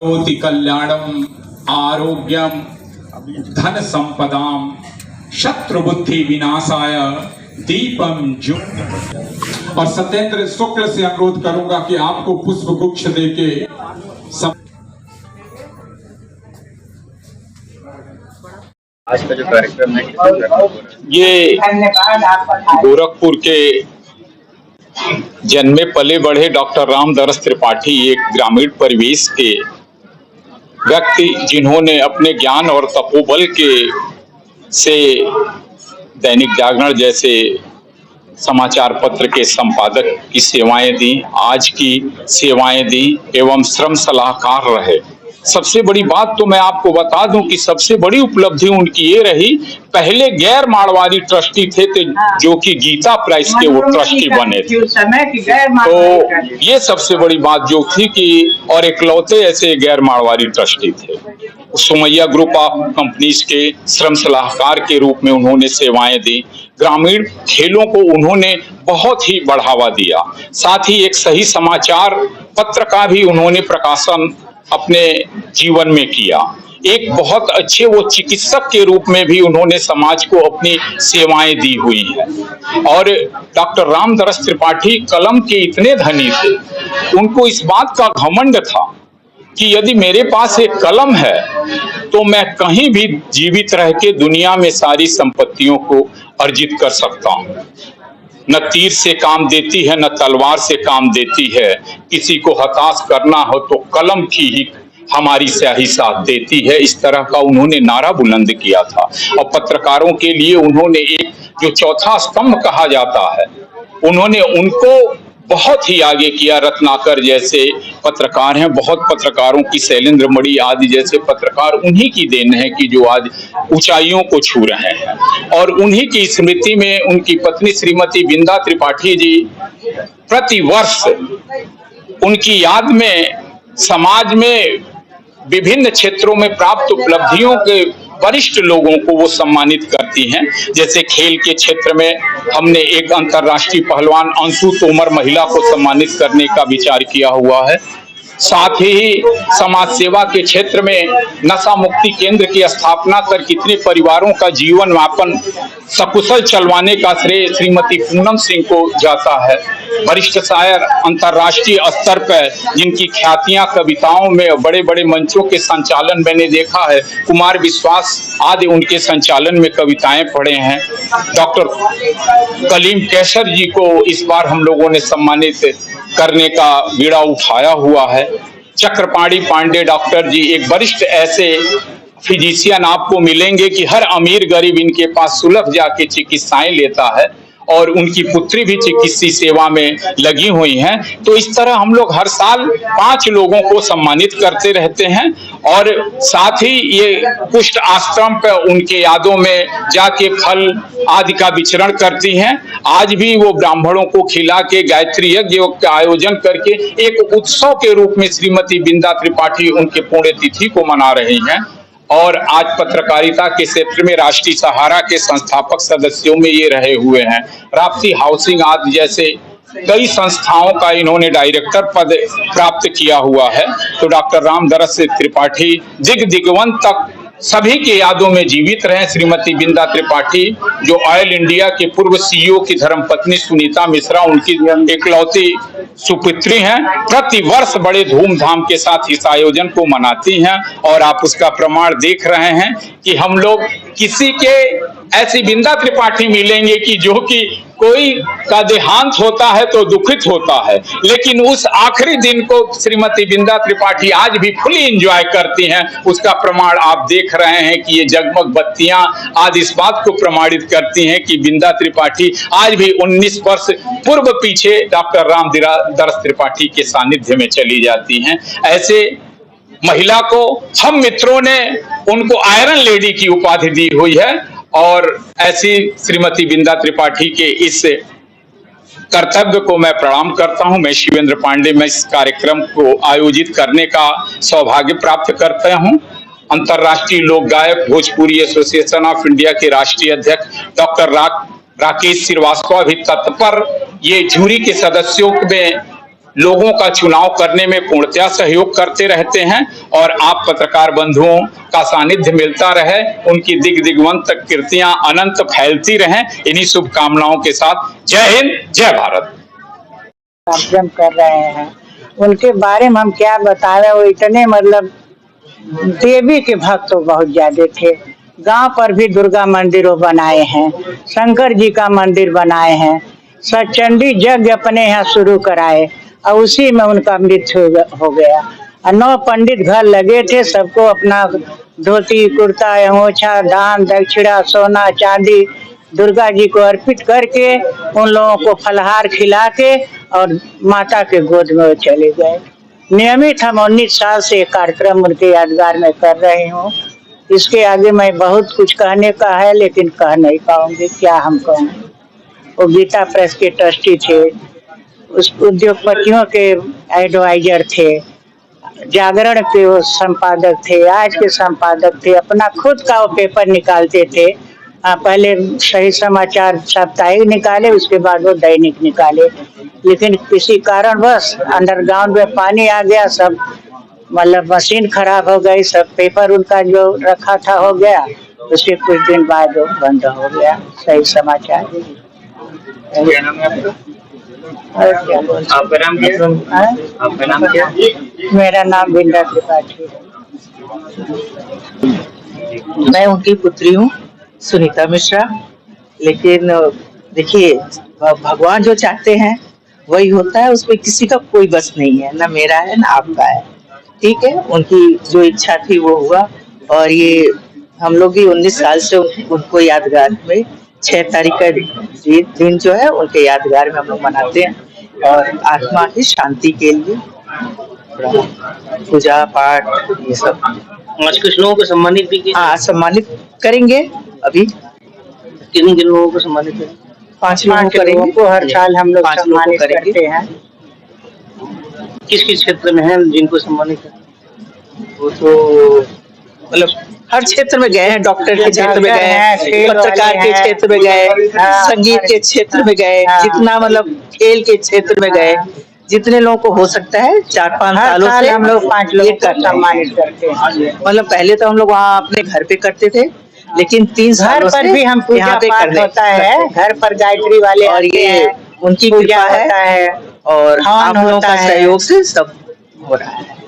करोति कल्याणम आरोग्यम धन संपदाम शत्रुबुद्धि विनाशाय दीपम ज्योति। और सत्येंद्र शुक्ल से अनुरोध करूंगा कि आपको पुष्प गुच्छ देके आज का जो कार्यक्रम है ये गोरखपुर के जन्मे पले बढ़े डॉक्टर रामदरस त्रिपाठी एक ग्रामीण परिवेश के व्यक्ति जिन्होंने अपने ज्ञान और तपोबल के से दैनिक जागरण जैसे समाचार पत्र के संपादक की सेवाएं दी, आज की सेवाएं दी एवं श्रम सलाहकार रहे। सबसे बड़ी बात तो मैं आपको बता दूं कि सबसे बड़ी उपलब्धि उनकी ये रही, पहले गैर मारवाड़ी ट्रस्टी थे जो कि गीता प्राइज के वो ट्रस्टी बने थे। तो ये सबसे बड़ी बात जो थी कि और इकलौते ऐसे गैर मारवाड़ी ट्रस्टी थे। सुमैया ग्रुप ऑफ कंपनीज के श्रम सलाहकार के रूप में उन्होंने सेवाएं दी। ग्रामीण खेलों को उन्होंने बहुत ही बढ़ावा दिया। साथ ही एक सही समाचार पत्र का भी उन्होंने प्रकाशन अपने जीवन में किया। एक बहुत अच्छे वो चिकित्सक के रूप में भी उन्होंने समाज को अपनी सेवाएं दी हुई है। और डॉक्टर रामदरस त्रिपाठी कलम के इतने धनी थे, उनको इस बात का घमंड था कि यदि मेरे पास एक कलम है तो मैं कहीं भी जीवित रह के दुनिया में सारी संपत्तियों को अर्जित कर सकता हूँ। न तीर से काम देती है, न तलवार से काम देती है। किसी को हताश करना हो तो कलम की ही हमारी स्याही साथ देती है। इस तरह का उन्होंने नारा बुलंद किया था। और पत्रकारों के लिए उन्होंने एक जो चौथा स्तंभ कहा जाता है, उन्होंने उनको बहुत ही आगे किया। रत्नाकर जैसे पत्रकार हैं, बहुत पत्रकारों की, शैलेंद्र मणि आदि जैसे पत्रकार उन्हीं की देन है कि जो आज ऊंचाइयों को छू रहे हैं। और उन्हीं की स्मृति में उनकी पत्नी श्रीमती बिंदा त्रिपाठी जी प्रति वर्ष उनकी याद में समाज में विभिन्न क्षेत्रों में प्राप्त उपलब्धियों के वरिष्ठ लोगों को वो सम्मानित करती हैं। जैसे खेल के क्षेत्र में हमने एक अंतर्राष्ट्रीय पहलवान अंशु तोमर महिला को सम्मानित करने का विचार किया हुआ है। साथ ही समाज सेवा के क्षेत्र में नशा मुक्ति केंद्र की स्थापना कर कितने परिवारों का जीवन यापन सकुशल चलवाने का श्रेय श्रीमती पूनम सिंह को जाता है। वरिष्ठ शायर अंतर्राष्ट्रीय स्तर पर जिनकी ख्यातियां कविताओं में बड़े बड़े मंचों के संचालन मैंने देखा है, कुमार विश्वास आदि उनके संचालन में कविताएं पढ़े हैं। डॉक्टर कलीम कैसर जी को इस बार हम लोगों ने सम्मानित करने का बीड़ा उठाया हुआ है। चक्रपाणी पांडे डॉक्टर जी एक वरिष्ठ ऐसे फिजिशियन आपको मिलेंगे कि हर अमीर गरीब इनके पास सुलभ जाके चिकित्साएं लेता है और उनकी पुत्री भी चिकित्सीय सेवा में लगी हुई हैं। तो इस तरह हम लोग हर साल 5 लोगों को सम्मानित करते रहते हैं। और साथ ही ये कुष्ठ आश्रम पर उनके यादों में जाके फल आदि का विचरण करती हैं। आज भी वो ब्राह्मणों को खिला के गायत्री यज्ञ का आयोजन करके एक उत्सव के रूप में श्रीमती बिंदा त्रिपाठी उनके पुण्यतिथि को मना रही हैं। और आज पत्रकारिता के क्षेत्र में राष्ट्रीय सहारा के संस्थापक सदस्यों में ये रहे हुए हैं। राप्ती हाउसिंग आदि जैसे कई संस्थाओं का इन्होंने डायरेक्टर पद प्राप्त किया हुआ है। तो डॉक्टर रामदरस त्रिपाठी दिग्वंत तक सभी के यादों में जीवित रहे। श्रीमती बिंदा त्रिपाठी जो ऑयल इंडिया के पूर्व सीईओ की धर्मपत्नी सुनीता मिश्रा उनकी इकलौती सुपुत्री हैं, प्रति वर्ष बड़े धूमधाम के साथ इस आयोजन को मनाती हैं। और आप उसका प्रमाण देख रहे हैं कि हम लोग किसी के ऐसी बिंदा त्रिपाठी मिलेंगे कि जो कि कोई का देहांत होता है तो दुखित होता है, लेकिन उस आखिरी दिन को श्रीमती बिंदा त्रिपाठी आज भी फुली एंजॉय करती हैं। उसका प्रमाण आप देख रहे हैं कि ये जगमग बत्तियां आज इस बात को प्रमाणित करती हैं कि बिंदा त्रिपाठी आज भी 19 वर्ष पूर्व पीछे डॉक्टर रामदरस त्रिपाठी के सानिध्य में चली जाती हैं। ऐसे महिला को हम मित्रों ने उनको आयरन लेडी की उपाधि दी हुई है। और ऐसी श्रीमती बिंदा त्रिपाठी के इस कर्तव्य को मैं प्रणाम करता हूं। मैं शिवेंद्र पांडे में इस कार्यक्रम को आयोजित करने का सौभाग्य प्राप्त करता हूं। अंतर्राष्ट्रीय लोक गायक भोजपुरी एसोसिएशन ऑफ इंडिया के राष्ट्रीय अध्यक्ष डॉक्टर राकेश श्रीवास्तव भी तत्पर ये जूरी के सदस्यों में लोगों का चुनाव करने में पूर्णतया सहयोग करते रहते हैं और आप पत्रकार बंधुओं का सानिध्य मिलता रहे, उनकी दिग्विजयवंत कृतियां अनंत फैलती रहें, इन्हीं शुभकामनाओं के साथ जय हिंद, जय भारत। कार्यक्रम कर रहे हैं, उनके बारे में हम क्या बताएं। वो इतने मतलब देवी के भक्त बहुत ज्यादा थे। गांव पर भी दुर्गा मंदिर वो बनाए हैं, शंकर जी का मंदिर बनाए हैं, सचंडी यज्ञ अपने यहाँ शुरू कराए और उसी में उनका मृत्यु हो गया। और 9 पंडित घर लगे थे, सबको अपना धोती कुर्ता अंगोछा दान दक्षिणा सोना चांदी दुर्गा जी को अर्पित करके उन लोगों को फलहार खिला के और माता के गोद में वो चले गए। नियमित हम 19 साल से ये कार्यक्रम उनके यादगार में कर रही हूँ। इसके आगे मैं बहुत कुछ कहने का है लेकिन कह नहीं पाऊंगी, क्या हम कहूँ। वो गीता प्रेस के ट्रस्टी थे, उस उद्योगपतियों के एडवाइजर थे, जागरण के वो संपादक थे, आज के संपादक थे, अपना खुद का वो पेपर निकालते थे। पहले सही समाचार साप्ताहिक निकाले, उसके बाद वो दैनिक निकाले, लेकिन किसी कारणवश अंडरग्राउंड में पानी आ गया, सब मतलब मशीन खराब हो गई, सब पेपर उनका जो रखा था हो गया। उसके कुछ दिन बाद वो बंद हो गया सही समाचार। क्या नाम है आपका? और क्या बोल आपका नाम क्या है? आपका नाम क्या है? मेरा नाम बिंदा त्रिपाठी। मैं उनकी पुत्री हूँ सुनीता मिश्रा। लेकिन देखिए, भगवान जो चाहते हैं वही होता है, उसमें किसी का कोई बस नहीं है, ना मेरा है ना आपका है। ठीक है, उनकी जो इच्छा थी वो हुआ। और ये हम लोग भी 19 साल से उनको यादगार में 6 तारीख का दिन जो है उनके यादगार में हम लोग मनाते हैं और आत्मा की शांति के लिए पूजा पाठ ये सब। आज कुछ लोगों को सम्मानित भी किया। हाँ, सम्मानित करेंगे। अभी किन किन लोगों को सम्मानित करें? 5 लोगों को लोगों करेंगे। को हर साल हम लोग 5 लोगों को सम्मानित करेंगे। करते हैं। किस किस क्षेत्र में है जिनको सम्मानित करें? वो तो मतलब हर क्षेत्र में गए हैं, डॉक्टर के क्षेत्र में गए हैं, पत्रकार के क्षेत्र में गए, संगीत के क्षेत्र में गए, जितना मतलब खेल के क्षेत्र में गए, जितने लोगों को हो सकता है 4-5 सालों से हम लोग 5 लोगों को सम्मानित करते हैं। मतलब पहले तो हम लोग वहाँ अपने घर पे करते थे, लेकिन 3 घर सालों पर से भी हम पूजा यहाँ पे पाठ करने होता है, घर पर गायत्री वाले और आते ये हैं, उनकी पूजा कृपा होता है और हवन आप लोगों होता का है। सहयोग से सब हो रहा है।